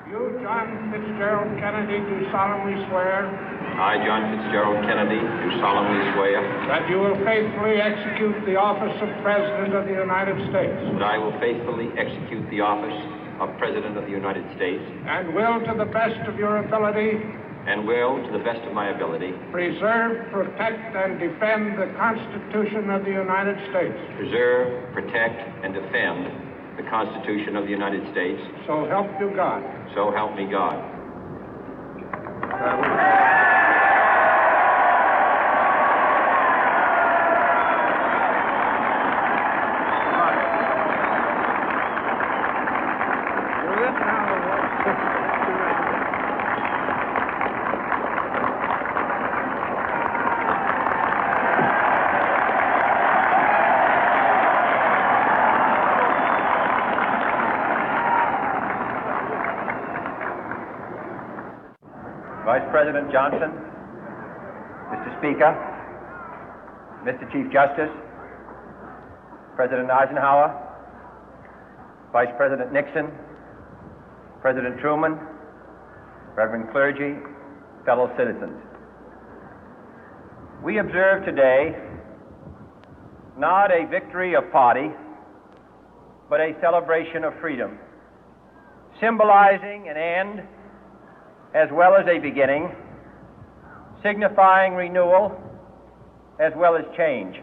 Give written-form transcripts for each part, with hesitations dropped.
You, John Fitzgerald Kennedy, do solemnly swear. I, John Fitzgerald Kennedy, do solemnly swear. That you will faithfully execute the office of President of the United States. That I will faithfully execute the office of President of the United States. And will, to the best of your ability. And will, to the best of my ability. Preserve, protect, and defend the Constitution of the United States. Preserve, protect, and defend the Constitution of the United States. So help you God. So help me God. Vice President Johnson, Mr. Speaker, Mr. Chief Justice, President Eisenhower, Vice President Nixon, President Truman, Reverend clergy, fellow citizens. We observe today not a victory of party, but a celebration of freedom, symbolizing an end as well as a beginning, signifying renewal as well as change.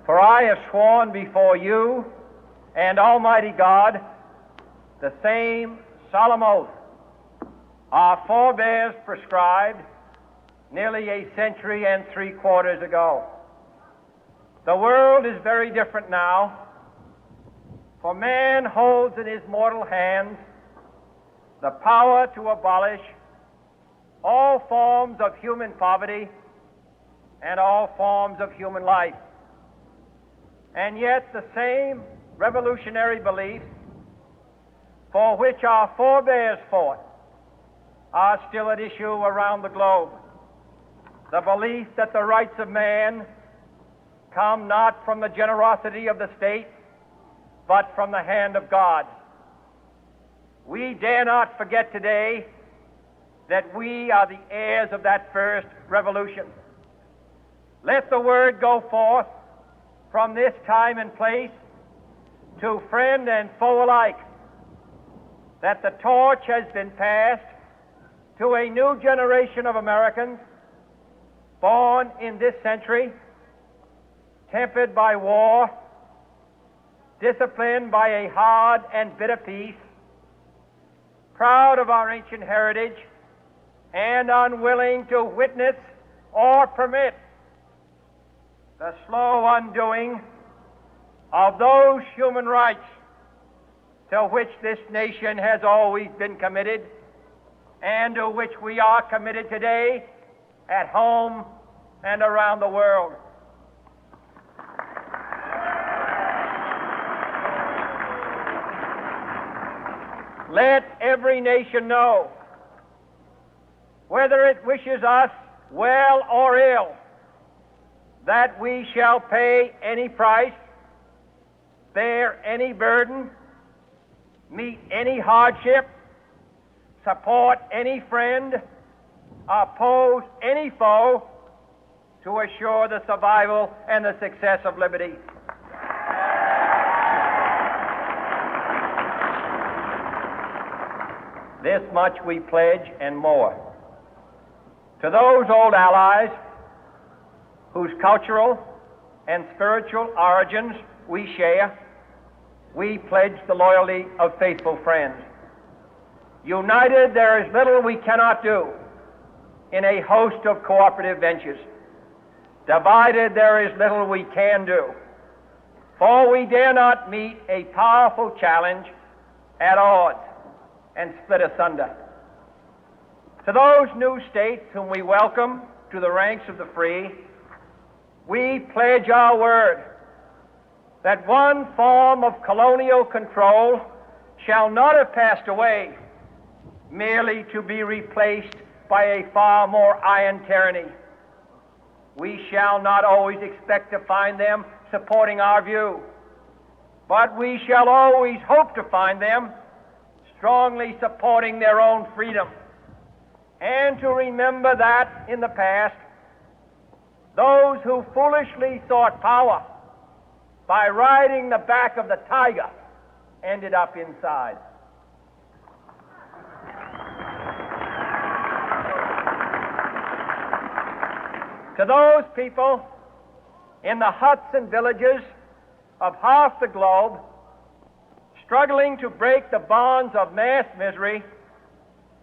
For I have sworn before you and Almighty God the same solemn oath our forebears prescribed nearly a century and 3/4 ago. The world is very different now, for man holds in his mortal hands the power to abolish all forms of human poverty and all forms of human life. And yet the same revolutionary beliefs for which our forebears fought are still at issue around the globe. The belief that the rights of man come not from the generosity of the state, but from the hand of God. We dare not forget today that we are the heirs of that first revolution. Let the word go forth from this time and place to friend and foe alike that the torch has been passed to a new generation of Americans born in this century, tempered by war, disciplined by a hard and bitter peace, proud of our ancient heritage, and unwilling to witness or permit the slow undoing of those human rights to which this nation has always been committed and to which we are committed today at home and around the world. Let every nation know, whether it wishes us well or ill, that we shall pay any price, bear any burden, meet any hardship, support any friend, oppose any foe to assure the survival and the success of liberty. This much we pledge and more. To those old allies whose cultural and spiritual origins we share, we pledge the loyalty of faithful friends. United, there is little we cannot do in a host of cooperative ventures. Divided, there is little we can do, for we dare not meet a powerful challenge at odds and split asunder. To those new states whom we welcome to the ranks of the free, we pledge our word that one form of colonial control shall not have passed away, merely to be replaced by a far more iron tyranny. We shall not always expect to find them supporting our view, but we shall always hope to find them strongly supporting their own freedom, and to remember that in the past, those who foolishly sought power by riding the back of the tiger ended up inside. To those people in the huts and villages of half the globe struggling to break the bonds of mass misery,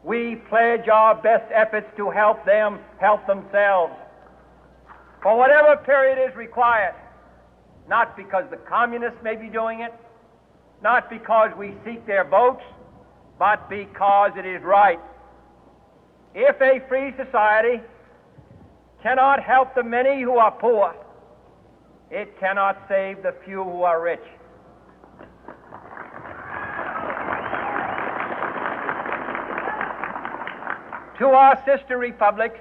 we pledge our best efforts to help them help themselves for whatever period is required, not because the communists may be doing it, not because we seek their votes, but because it is right. If a free society cannot help the many who are poor, it cannot save the few who are rich. To our sister republics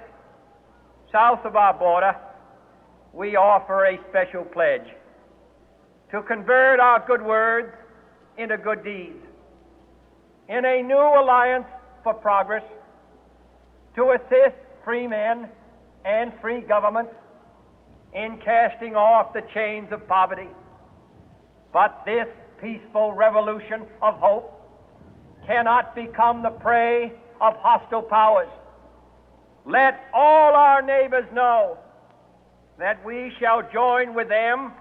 south of our border, we offer a special pledge to convert our good words into good deeds, in a new alliance for progress, to assist free men and free governments in casting off the chains of poverty. But this peaceful revolution of hope cannot become the prey of hostile powers. Let all our neighbors know that we shall join with them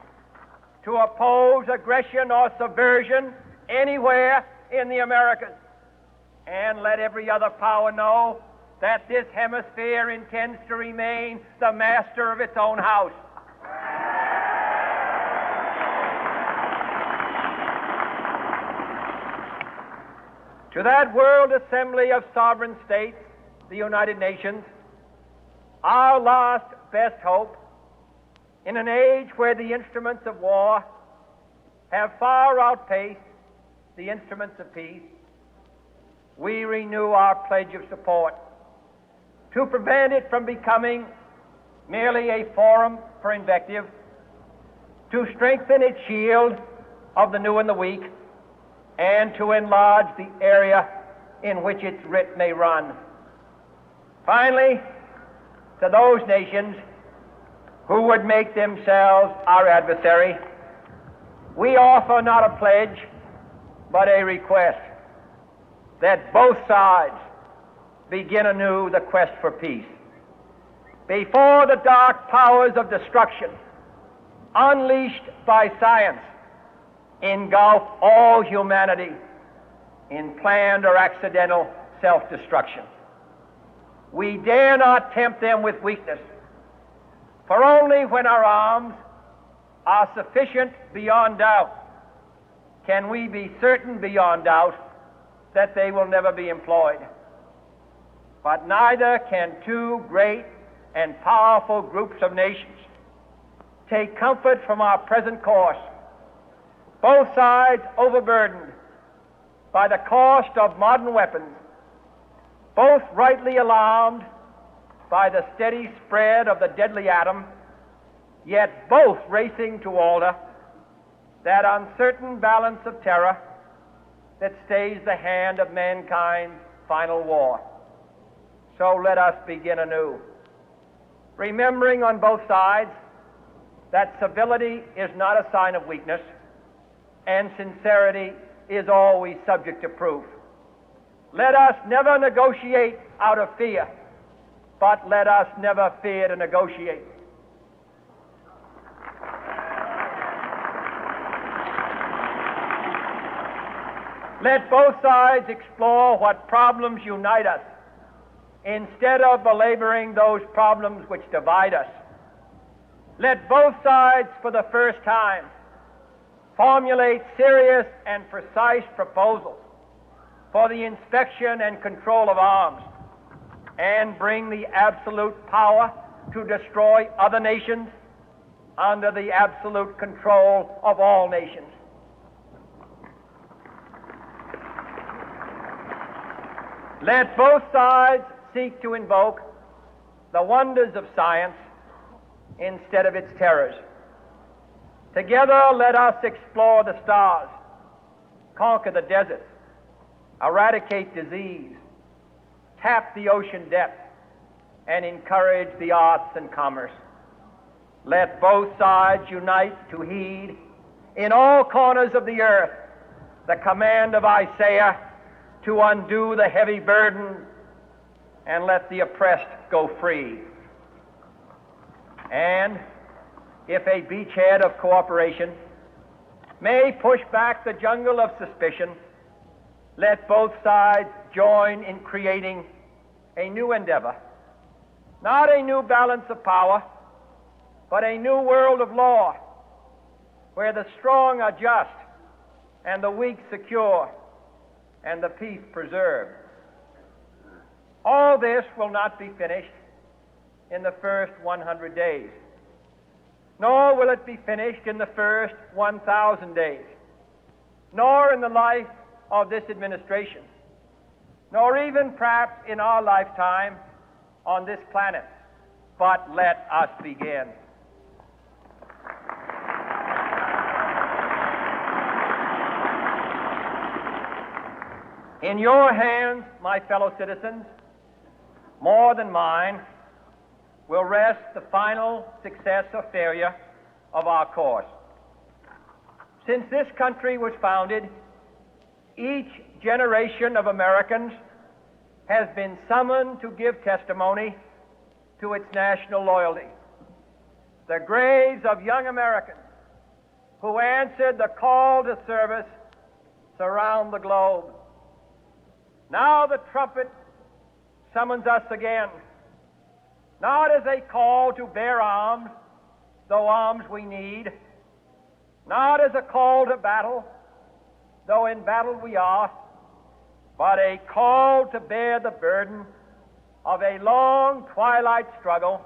to oppose aggression or subversion anywhere in the Americas. And let every other power know that this hemisphere intends to remain the master of its own house. To that World Assembly of Sovereign States, the United Nations, our last best hope, in an age where the instruments of war have far outpaced the instruments of peace, we renew our pledge of support to prevent it from becoming merely a forum for invective, to strengthen its shield of the new and the weak, and to enlarge the area in which its writ may run. Finally, to those nations who would make themselves our adversary, we offer not a pledge, but a request that both sides begin anew the quest for peace. Before the dark powers of destruction, unleashed by science, engulf all humanity in planned or accidental self-destruction, we dare not tempt them with weakness, for only when our arms are sufficient beyond doubt can we be certain beyond doubt that they will never be employed. But neither can two great and powerful groups of nations take comfort from our present course, both sides overburdened by the cost of modern weapons, both rightly alarmed by the steady spread of the deadly atom, yet both racing to alter that uncertain balance of terror that stays the hand of mankind's final war. So let us begin anew, remembering on both sides that civility is not a sign of weakness, and sincerity is always subject to proof. Let us never negotiate out of fear, but let us never fear to negotiate. Let both sides explore what problems unite us, instead of belaboring those problems which divide us. Let both sides, for the first time, formulate serious and precise proposals for the inspection and control of arms, and bring the absolute power to destroy other nations under the absolute control of all nations. Let both sides seek to invoke the wonders of science instead of its terrors. Together let us explore the stars, conquer the deserts, eradicate disease, tap the ocean depth, and encourage the arts and commerce. Let both sides unite to heed in all corners of the earth the command of Isaiah to undo the heavy burden and let the oppressed go free. And if a beachhead of cooperation may push back the jungle of suspicion, let both sides join in creating a new endeavor, not a new balance of power, but a new world of law, where the strong are just and the weak secure and the peace preserved. All this will not be finished in the first 100 days, nor will it be finished in the first 1,000 days, nor in the life of this administration, nor even perhaps in our lifetime on this planet. But let us begin. In your hands, my fellow citizens, more than mine, will rest the final success or failure of our course. Since this country was founded, each generation of Americans has been summoned to give testimony to its national loyalty. The graves of young Americans who answered the call to service surround the globe. Now the trumpet summons us again, not as a call to bear arms, though arms we need, not as a call to battle, though in battle we are, but a call to bear the burden of a long twilight struggle,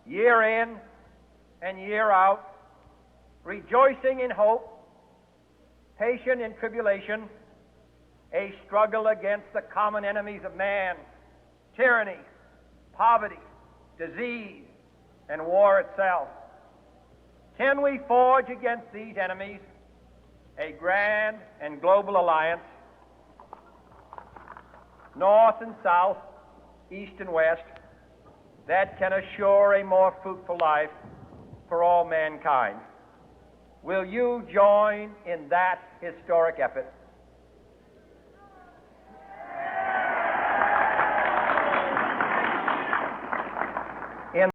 year in and year out, rejoicing in hope, patient in tribulation, a struggle against the common enemies of man, tyranny, poverty, disease, and war itself. Can we forge against these enemies a grand and global alliance, north and south, east and west, that can assure a more fruitful life for all mankind? Will you join in that historic effort?